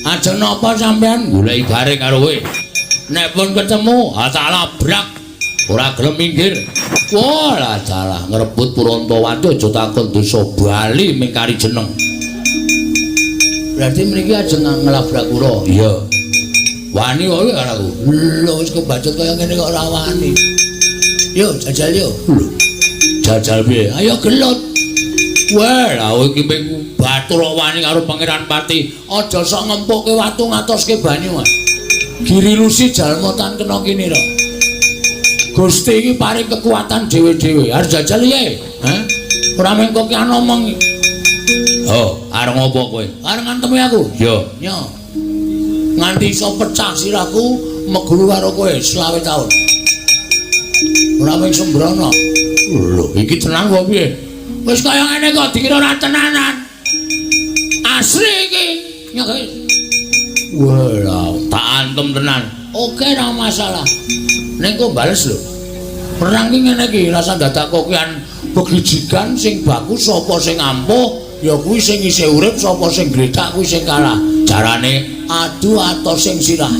Ajeng napa sampean goleki bareng karo kowe? Nek pun ketemu, tak labrak. Ora gelem minggir. Wah, lah dalah ngrebut Purantawati aja takon dosa bali ming kari jeneng. Berarti mriki ajeng ngelabrak kula. Iya. Wani kowe karo aku. Lho wis kebacut kaya ngene kok ora wani. Yo jajal yo. Lho. Jajal piye? Ayo gelut. Wah, lha iki ping batur kok wani karo Pangeran Pati. Aja sok ngempukke watu ngatoske banyu. Giri Lusi jalmotan kena kene ro. Gusti iki paring kekuatan dhewe-dhewe. Arep jajal piye? Hah? Ora mengko ki omong. Oh, arep ngopo kowe? Arep ngantemi aku? Yo. Yo. Nganti iso pecah sirahku meguru karo kowe 20 taun. Ora mung sembrono. Lho, iki tenang kok piye? Wis kaya ngene kok dikira ora tenanan. Asli iki. Nyok. Wah, tak antem tenan. Oke, ora masalah. Ning kok bales lho. Perang ki ngene iki rasa dadak kokian begijikan sing bagus sapa sing ampuh ya kuwi sing isih urip sapa sing gretak kuwi sing kalah. Jarane adu atos sing sirah.